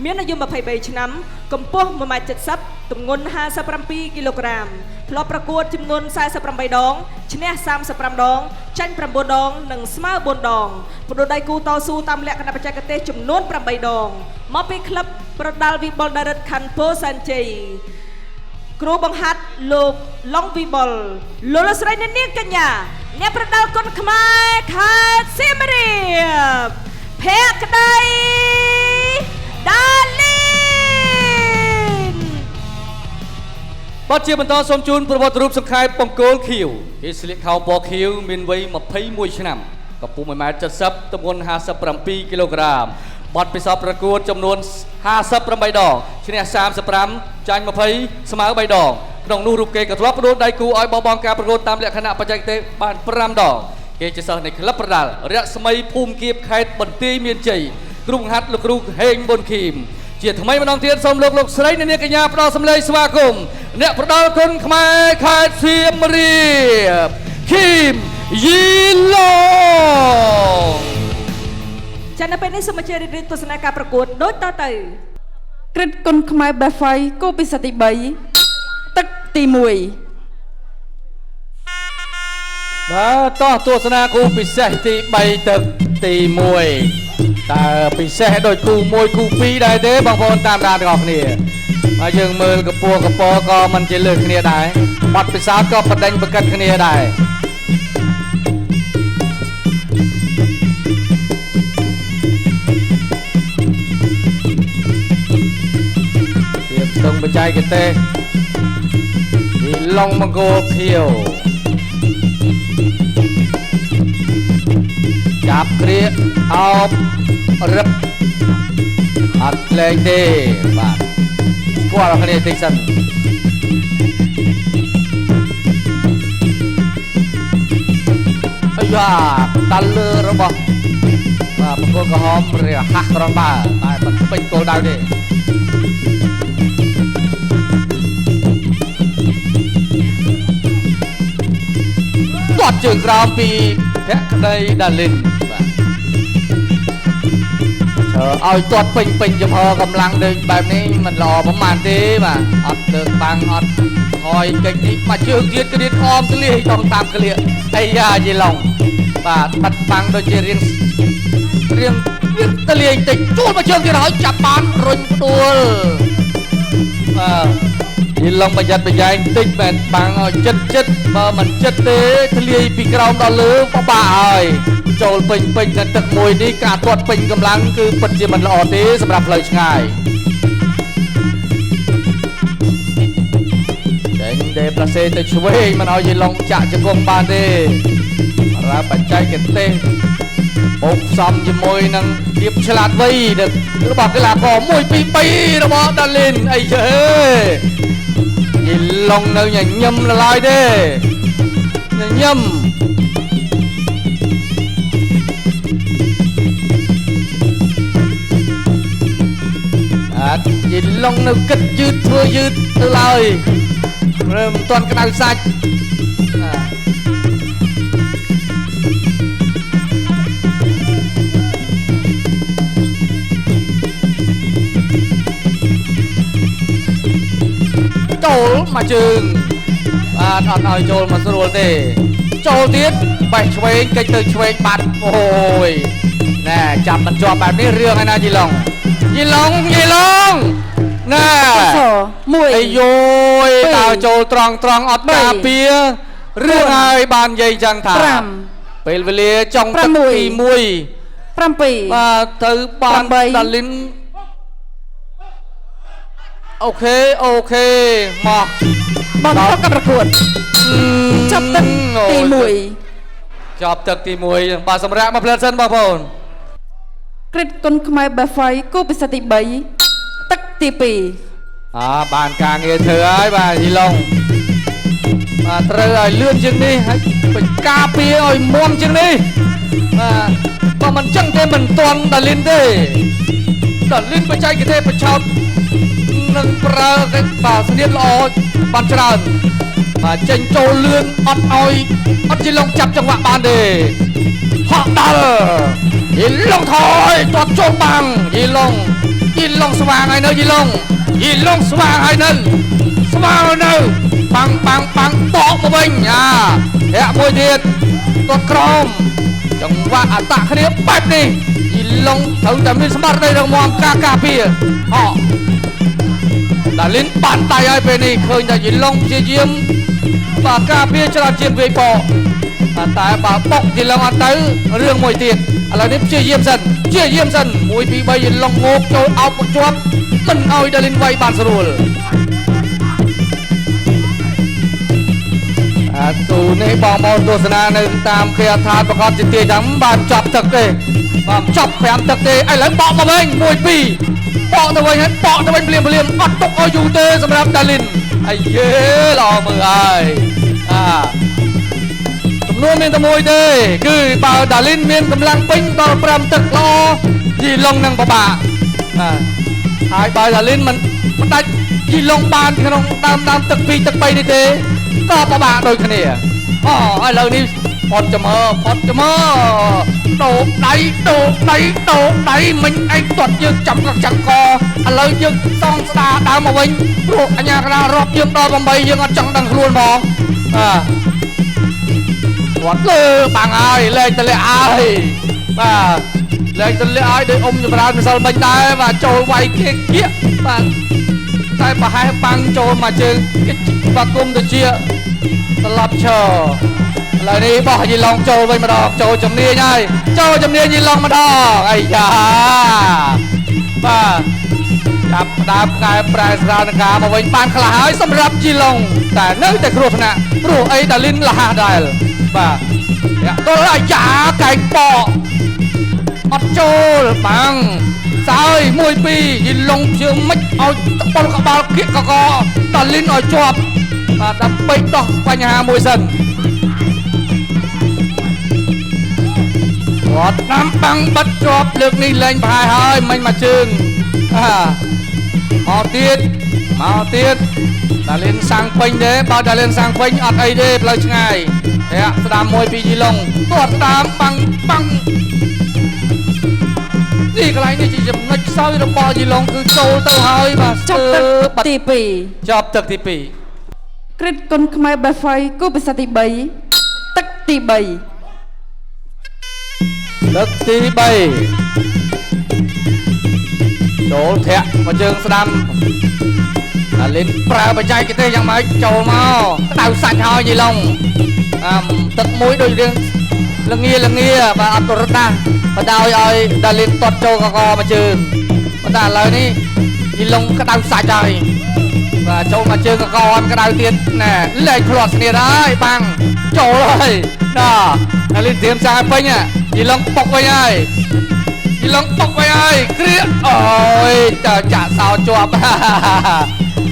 មានអាយុ23ឆ្នាំកម្ពស់1.70 ទម្ងន់57 គីឡូក្រាមធ្លាប់ប្រកួតចំនួន48ដងឈ្នះ35ដងចាញ់9ដងនិងស្មើ4ដងប្រដៅដៃគូតស៊ូតាមលក្ខណៈបច្ចេកទេសចំនួន8ដងមកពីក្លឹបប្រដាល់វីបុលដារិតខណ្ឌពោធិ៍សែនជ័យគ្រូបង្ហាត់លោកឡុងវីបុលលោកស្រីនាងកញ្ញាអ្នកប្រដាល់គុនខ្មែរខេត្តសៀមរាបភក្តីដាលីនបាទជាបន្តសូមជូនប្រវត្តិរូបសង្ខេបបង្គោលខៀវគេស្លៀកខោពណ៌ខៀវមានវ័យ21ឆ្នាំកម្ពស់ 1.70 ទម្ងន់57 គីឡូក្រាមបទពិសោធន៍ប្រកួតចំនួន58ដងឈ្នះ35ចាញ់20ស្មើ3ដងក្នុងនោះរូបគេក៏ធ្លាប់ផ្ដួលដៃគូឲ្យបបងការប្រកួតតាមលក្ខណៈបច្ចេកទេសបាន5ដងគេជាសិស្សនៃក្លឹបប្រដាល់រស្មីភូមិគៀបខេត្តបន្ទាយមានជ័យគ្រូបង្ហាត់លោកគ្រូហេងប៊ុនខីមជាថ្មីម្ដងទៀតសូមលោកស្រីនាងកញ្ញាផ្ដល់សម្លេងស្វាគមន៍អ្នកប្រដាល់គុនខ្មែរខេត្តសៀមរាបខីមយីឡុងចានៅពេលនេះសូមអញ្ជើញរៀបទស្សនាការប្រកួតដូចតទៅក្រិតគុនខ្មែរបែហ្វៃគូពិសេសទី3ទឹកទី1បាទតោះទស្សនាគូពិសេសទី3ទឹកទី1តើពិសេសដូចគូ1គូ2ដែរទេបងប្អូនតាមដានទាំងអស់គ្នាហើយយើងមើលកពស់កពកក៏មិនជាលើសគ្នាដែរបទពិសោធន៍ក៏បដិញប្រកិតគ្នាដែរស្ទង់បច្ចេកទេសពីឡុងមង្គលខៀវចាប់គ្រាអោបរឹបអត់លែងទេបាទស្គាល់គ្នាតិចសិនអាយ៉ាដល់លើរបស់បាទមង្គលក្រហមរះហាស់ក្រំបើតែមិនពេញគោលដៅទេគាត់ជើងក្រោមពីភក្តីដាលីនបាទឲ្យទាត់ពេញចំហកម្លាំងដូចបែបនេះមិនល្អប្រហែលទេបាទអត់លើកបាំងអត់ថយកិច្ចនេះមកជើងទៀតគ្រៀតអមទលាយតង់តាមក្លៀកអីយ៉ាយីឡុងបាទបាត់បាំងដូចជារៀងទលាយតិចជួលមកជើងទៀតហើយចាប់បានរុញផ្ដួលបាទយីឡុងប្រយ័ត្នប្រយែងតិចមែនបាំងឲ្យចិត្តបើមិនចិត្តទេធ្លាយពីក្រោមដល់លើបបាក់ហើយចូលពេញនៅទឹកមួយនេះការទាត់ពេញកម្លាំងគឺពិតជាមិនល្អទេសម្រាប់ផ្លូវឆ្ងាយចេញទេប្រសេទៅឆ្វេងមិនឲ្យយីឡុងចាក់ជង្គង់បានទេរាប់បច្ចេកទេសបូកផ្សំជាមួយនឹងភាពឆ្លាតវៃរបស់កីឡាករ1 2 3របស់ដាលីនអីជើយីឡុងនៅញញឹមឡើយទេញញឹមយីឡុងនៅគិតយឺតធ្វើយឺតទៅឡើយមិនទាន់ក្តៅសាច់ចូលមកជើងបាទអត់ឲ្យចូលមកស្រួលទេចូលទៀតបេះឆ្វេងកិច្ចទៅឆ្វេងបាត់អូយណែចាប់មិនជាប់បែបនេះរឿងឯណាយីឡុងណែ1អាយយដើរចូលត្រង់អត់ការពាររឿងហើយបាននិយាយចឹងថា5ពេលវេលាចុងទឹកទី1 7បាទទៅបានដាលីនអូខេមកបងទៅកັບប្រកួតចប់ទឹកទី1បាទសម្រាប់មកផ្លែសិនបងប្អូនក្រិតគុនខ្មែរបែហ្វៃគូពិសេសទី3ទឹកទី2បានការងារធ្វើហើយបាទយីឡុងបាទត្រូវឲ្យលឿនជាងនេះហើយបញ្ការពារឲ្យមុំជាងនេះបាទបើមិនចឹងទេមិនទាន់ដាលីនទេដាលីនបច្ចេកទេសប្រឆោតនឹងប្រើគេបាទស្នៀតល្អបានច្រើនបាទចេញចូលលឿនអត់យីឡុងចាប់ចង្វាក់បានទេហក់ដល់យីឡុងថយទាត់ចូលបាំងយីឡុង ยีลงสว่างไอ้เนยยีลงสว่างไอ้เนยสว่างไอ้เนยปังปอกมาวิ่งแหะมวยเดียดตัวกรอมจังหวะอัตตะคะแนนแบบนี้ยีลงถึงจะมีสมบัติในเรื่องมองกาเปียดาลินปั่นไตไอ้เป็นนี่เคยจะยีลงเจียมปากกาเปียจะเจียมเวปอแต่ปากปอกยีลงอันเตอเรื่องมวยเดียดอะไรนี่เจียมสันมวยปีใบยีลงงกโจเอาปจวบมันเอาดาลินไว้บานสรุลตูนี่บองมองตัวสนาหนึ่งตามเคลียร์ทานประกอบจิตเตียจังบานจับตึกเลยบานจับแผงตึกเลยไอ้หลังปอกมาเองมวยปีปอกตะวันนั้นปอกตะวันเปลี่ยนอัดตกเอาอยู่เตะสำหรับดาลินไอ้เย่รอมือไอ้จำนวนเมียนตะมวยเตะคือเป่าดาลินเมียนกำลังปิ้งต่อปรำตึกรอยีลงนั่งป่าไอ้เป่าดาลินมันได้ยีลงบานขนมตามตึกปีตึกไปนี่เตะก็ประบาโดยคะแนนไอ้เรื่องนี้พอดจะมาโดดไหนmình anh tuột dương chậm các chẳng co lời dương xong xa đá mà mình ruột anh nhà ra rộp dương đo bằng bầy dương chẳng đằng luôn bò quát lư bằng ai lên tên lệ ai lên tên lệ ai để ôm cho bạn sao mình tay và trôi quay kia và tay bà hai băng trôi mà chừng và cung từ chia lập chờ lời đi bỏ gì lòng trôi với mà đọc trôi chấm nia nhai trôi chấm nia gì lòng mà đọc ai da vàจับดาบกายปลายสารกามาไว้ปานขลายสำหรับจีลงแต่เนื่องแต่ครัวพนะครัวไอ้ดาลินละได้บ่าตัวละยาไก่ปออัดโจลปังสายมวยปียินลงเชื่อไม่เอาปนกระบาลเกี้ยกอดาลินเอาจวบดับไปต่อปัญหามวยสันวัดน้ำปังบัดจวบเลือกนี่เล่นพายหายมันมาจึงmau tiết đã lên sang phanh đấy bao đã lên sang phanh ọt ấy đấy lời ngày thế ạ đam môi pi di lông tuột đam băng gì cái này chỉ chấm nách sau thì bao di lông cứ trâu tao hơi mà chọc tật tì pì chọc tật tì pì kết con khmer bè phai cô bị sao tì bấy tắc tì bấy tắc tì bấy chỗ thẹn mà trường đam lên pra bạch trai cái tê chẳng mấy trầu mau đào sạch hơi gì lòng tật mũi đôi riêng lưng nghe và ăn tổ ta và đào ơi đã lên tuột trâu co mà trường và đã lời đi gì lòng cái đào sạch trời và trâu mà trường co ăn cái đào tiền nè lên khloạt nè đấy bằng trâu rồi đó đã lên tiêm sang phanh à gì lòng bọc với aiยีลงตกไปไอ้เกลียโอ้ยจะสาวจวบ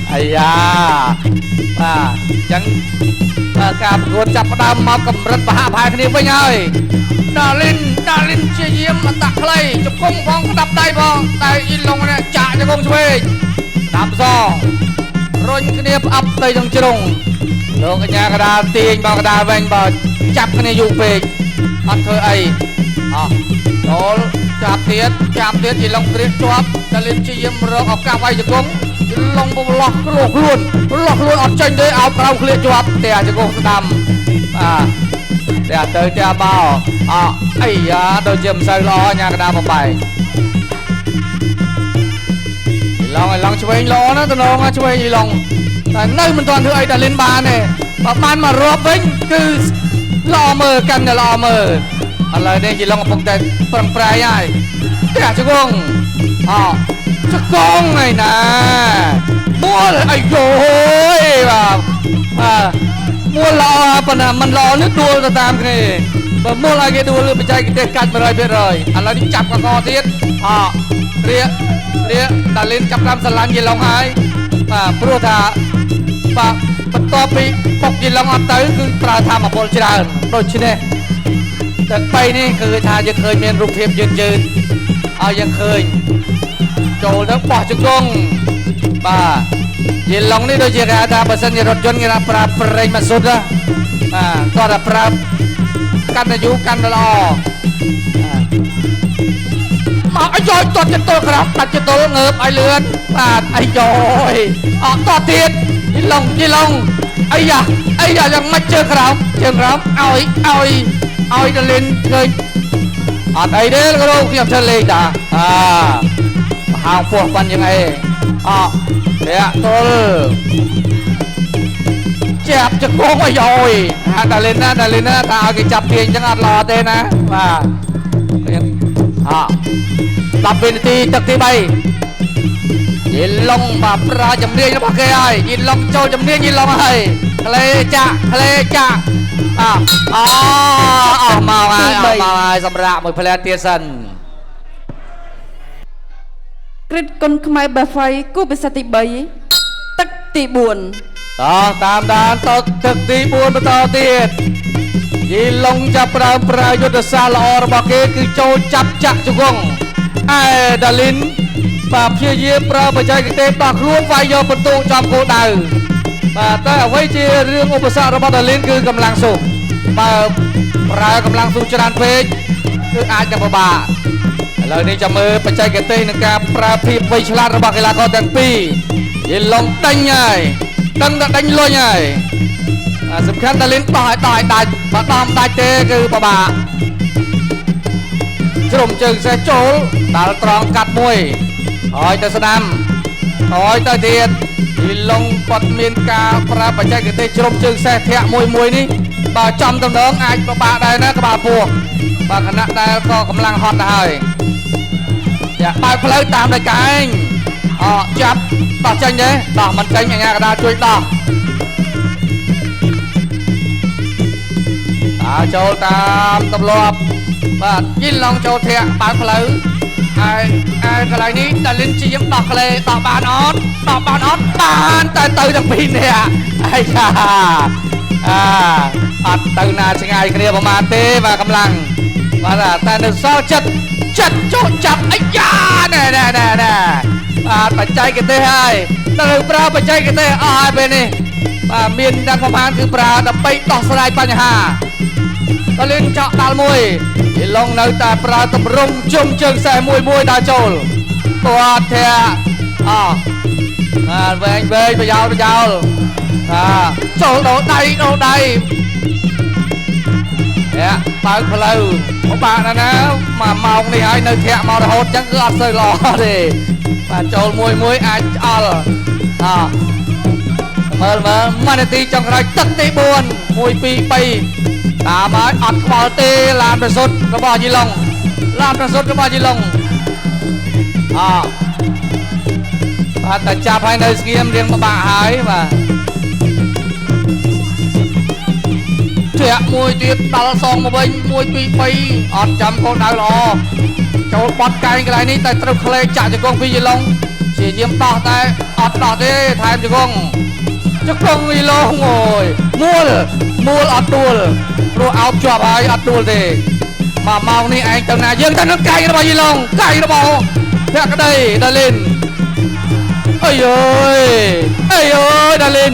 ไอ้ยาจังการรวดจับดำมากำรัดปะหาพายคนนี้ไปไงดาลินเชี่ยเยี่ยมมาตักใครจะกงฟองดับได้บ้างแต่ยีลงเนี่ยจะกงช่วยดำซองรุ่นคนนี้อัพไปตรงจงลงกันยากระดาตีนบากระดาแวงบอลจับคนนี้อยู่เปกอันเธอไอ้โดนจับเทียดยีลงเกลียจวบดาลินเชี่ยเยี่ยมรอออกกาไว้จะกงลงบุหลอกล้วนอดใจได้เอาเราเคลียจวบแต่จะกงสดำแต่เตยแต่เบาไอ้ยาโดยเจียมใส่ล้อยากระดามาไปลองช่วยล้อนะตัวน้องช่วยลองแต่nơiมันตอนที่ไอ้ดาลินบาเนี่ยประมาณมารอบวิ่งคือล้อมือกันเนี่ยล้อมืออะไรเนี่ยยีลองปกแต่ปรังปลายใหญ่แต่จะกงจะกงไงนะมัวไอ้โย่แบบมัวรอปะนะมันรอนึกดูตามกันแบบมัวอะไรกันดูเลยไปใจกันเด็กกันไปเลยอะไรนี่จับกับคอเทียดเรียดาลินจับลำสลันยีลองหายโปรธาปะปะต่อปีปกยีลองอัดเตยคือปลาทามาบอลชนะโดยชิเน่แต่ไปนี่คือทาจะเคยมีรูปเทียบยืนยังเคยโจแล้วปอดจุกงยีลองนี่โดยเฉพาะทาเปอร์เซ็นต์รถยนต์เงี้ยปลาเปรย์มาสุดละก็ได้ปลากันอายุกันรอ មកអាយតចិត្តទល់ក្រាបតាច់ចិត្តទល់ងើបឲ្យលឿនបាទអាយអត់តទៀតយីឡុងអាយ៉ាយ៉ាងម៉េចជើងក្រោមឲ្យដលិនឃើញអត់អីទេគ្រូខ្ញុំធ្វើលេងតាមហាពោះបានយ៉ាងអីធាក់ទល់ចាប់ជង្គង់អាយដលិនណាថាឲ្យគេចាប់ទាញអញ្ចឹងអត់ល្អទេណាបាទ10វិនាទីទឹកទី3យីឡុងបាទប្រើជំនាញរបស់គេហើយយីឡុងចូលជំនាញយីឡុងហើយក្លេចាក់អស់មកហើយសម្រាប់មួយផ្លែទៀតសិនគ្រិតគុណខ្មែរបែហ្វៃគូពិសេសទី3ទឹកទី4តាមដានទឹកទី4បន្តទៀតយីឡុងចាប់ប្រើយុទ្ធសាស្ត្រល្អរបស់គេគឺចូលចាប់ចាក់ជង្គង់ឯដាលីនបាទព្យាយាមប្រើបច្ចេកទេសរបស់ខ្លួនវាយយកបន្ទុកចំគោលដៅបាទតែអ្វីជារឿងឧបសគ្គរបស់ដាលីនគឺកម្លាំងស៊ូបើប្រើកម្លាំងស៊ូច្រើនពេកគឺអាចនឹងពិបាកឥឡូវនេះចាំមើលបច្ចេកទេសនិងការប្រើភាពវៃឆ្លាតរបស់កីឡាករទាំងពីរយីឡុងដេញហើយដឹងតែដេញលុញហើយសំខាន់ដាលីនបោះឲ្យដាច់បើដំដាច់ទេគឺពិបាកជ្រុំជើងសេះចូលដាល់ត្រង់កាត់មួយហើយទៅស្ដាំហើយទៅទៀតយីឡុងគាត់មានការប្រើបច្ចេកទេសជ្រុំជើងសេះធាក់មួយនេះបើចំតំណងអាចពិបាកដែរណាក្បាលពោះបើគណៈដែលក៏កម្លាំងហត់ទៅហើយបើកផ្លូវតាមដោយកែងចាប់ដោះចេញទេដោះមិនចេញអាញាកដាជួយដោះចូលតាមទម្លាប់បាទយីឡុងចូលធាក់បើកផ្លូវហើយកន្លែងនេះដាលីនជាងដោះក្លេដោះបានអត់បានតែទៅទាំងពីរនាក់អាយ៉ាអត់ទៅណាឆ្ងាយគ្នាប្រហែលទេបាទកម្លាំងបាទតែនៅសល់ចិត្តចូលចាប់អាយ៉ាណែបាទបច្ចេកទេសហើយត្រូវប្រើបច្ចេកទេសអស់ហើយពេលនេះបាទមានទាំងប្រហែលគឺប្រើដើម្បីដោះស្រាយបញ្ហាក៏លេងចောက်ដាល់មួយយីឡុងនៅតែប្រើតម្រង់ជុំជើងខ្សែមួយដល់ចូលគាត់ធាវែងប្រយោលចូលដោដៃបើកផ្លូវពិបាកណាស់មួយម៉ោងនេះហើយនៅធាក់មករហូតចឹងគឺអត់សូវល្អទេបាទចូលមួយអាចឆ្អល់មើល1នាទីចុងក្រោយទឹកទី4 1 2 3តាមហើយអត់ខ្វល់ទេឡានប្រសុទ្ធរបស់យីឡុងបាទតែចាប់ឲ្យនៅស្ងៀមរៀងពិបាកហើយបាទធាក់មួយទៀតដល់សងមកវិញ1 2 3អត់ចាំគោលដៅល្អចូលបត់កែងកន្លែងនេះតែត្រូវក្លេចាក់ជង្គង់ពីយីឡុងជាយាមដោះតែអត់ដោះទេថែមជង្គង់យីឡុងអូយមូលអត់ដួលព្រោះអោបជាប់ហើយអត់ដួលទេមួយម៉ោងនេះឯងទៅណាយើងទៅនឹងកែងរបស់យីឡុងកែងរបស់ភក្តីដាលីនអើយដាលីន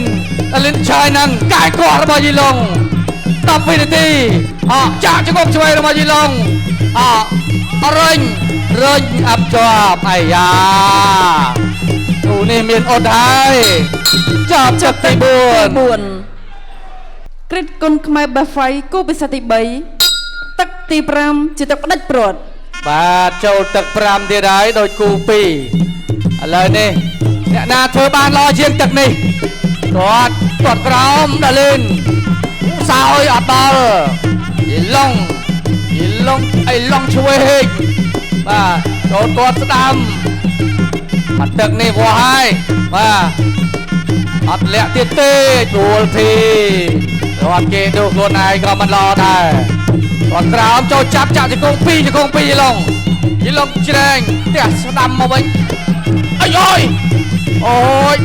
ឆាយនឹងកែងកោះរបស់យីឡុង10វិនាទីចាក់ជង្គង់ឆ្វេងរបស់យីឡុងរុញអាប់ជាប់អាយ៉ាទូនេះមានអត់ហើយចាប់ទឹកទី4គ្រិតគុណខ្មែរបែហ្វៃគូពិសេសទី3ទឹកទី5ជាទឹកផ្ដាច់ព្រាត់បាទចូលទឹក5ទៀតហើយដោយគូ2ឥឡូវនេះអ្នកណាធ្វើបានល្អជាងទឹកនេះគាត់ក្រោមដាលីនសោយអត់ដល់យីឡុងឆ្វេងបាទចូលគាត់ស្ដាំអត់ទឹកនេះវាស់ហើយបាទអត់លាក់ទៀតទេដួលធីគាត់គេดูខ្លួនឯងក៏មិនល្អដែរគាត់ក្រោមចូលចាប់ជង្គង់2យីឡុងច្រែងផ្ទះស្ដាំមកវិញអាយអូយ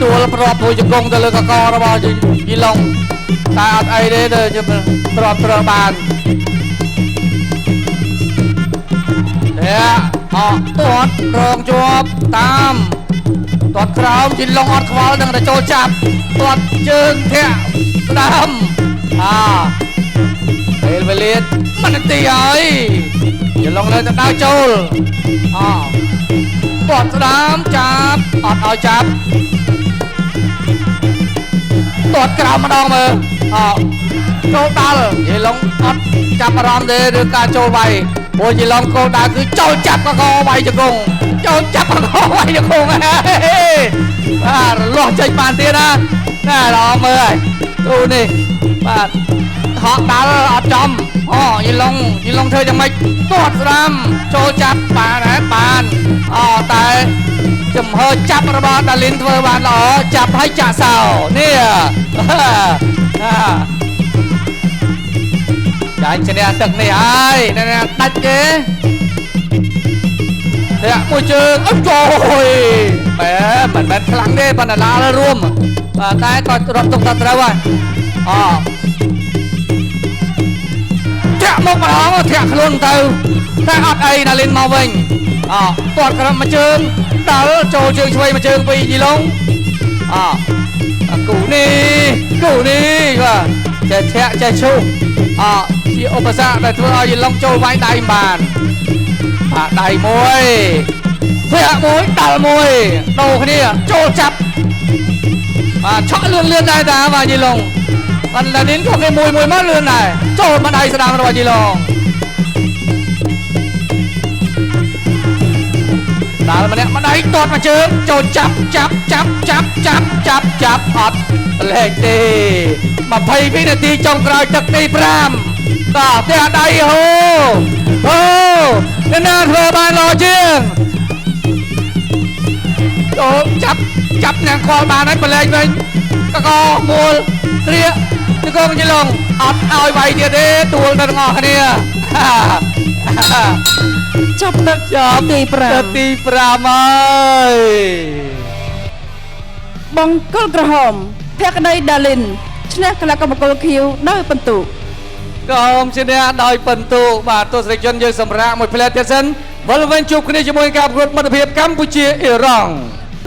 ដួលប្រប់មួយជង្គង់ទៅលើកករបស់យីឡុងតែអត់អីទេទៅប្រប់ត្រូវបានទាត់រងជាប់តាមទាត់ក្រោមយីឡុងអត់ខ្វល់នឹងតែចូលចាប់ទាត់ជើងធាក់ស្ដាំពេលវេលា1នាទីហើយ យឡុងលើទៅដៅចូលទាត់ស្ដាមចាប់អត់ឲ្យចាប់ទាត់ក្រោមម្ដងមើលចូលដល់យឡុងអត់ចាប់អារម្មណ៍ទេរឿងការចូលវាយព្រោះយឡុងគោលដៅគឺចូលចាប់កកវាយជង្គង់ចូលចាប់កកវាយជង្គង់បាទរលាស់ចេញបានទៀតណាល្អមើលហើយទូនេះបាទហក់ដាល់អត់ចំយឡុងធ្វើយ៉ាងម៉េចទាត់ស្ដាំចូលចាប់បានហើយបានតែចំហចាប់របស់ដាលីនធ្វើបានល្អចាប់ឲ្យចាក់សោនេះចាញ់ឈ្នះទឹកនេះហើយដាច់គេធាក់មួយជើងចូលបែមិនមែនខ្លាំងទេប៉ុន្តែឡាលរួមបាទតែក៏រត់ទុកទៅត្រូវហើយធាក់មកម្ដងធាក់ខ្លួនទៅតែអត់អីណាលីនមកវិញទាត់ក្រោមមួយជើងដល់ចូលជើងឆ្វេងមួយជើងពីយីឡុងគូនេះបាទចេះធាក់ចេះឈូសជាឧបសគ្គដែលធ្វើឲ្យយីឡុងចូលវាយដៃបានដៃមួយធាក់មួយដល់មួយដូរគ្នាចូលចាប់ឆក់លឿនដែរតាបាទយីឡុងប៉ុន្តែនេះក៏គេមួយមកលឿនដែរចូលមកដៃស្ដាំរបស់យីឡុងដល់ម្នាក់ម្ដាយទាត់មកជើងចូលចាប់អត់លេខទេ22នាទីចុងក្រោយទឹកទី5បាទផ្ទះដៃអ្នកណាធ្វើបានល្អជាងចូលចាប់អ្នកខលបានហើយប្រឡែងវិញកកមូលត្រៀកជង្គង់យីឡុងអត់ឲ្យវាយទៀតទេទួលទៅទាំងអស់គ្នាចាប់ទឹកទី5ហើយបង្គោលក្រហមភក្តីដាលីនឈ្នះកីឡាកម្មគោលខៀវដោយពិន្ទុក៏ឈ្នះដោយពិន្ទុបាទទស្សនិកជនយើងសម្រាប់មួយផ្លែទៀតសិនវិលវិញជួបគ្នាជាមួយការប្រកួតមិត្តភាពកម្ពុជាអ៊ីរ៉ង់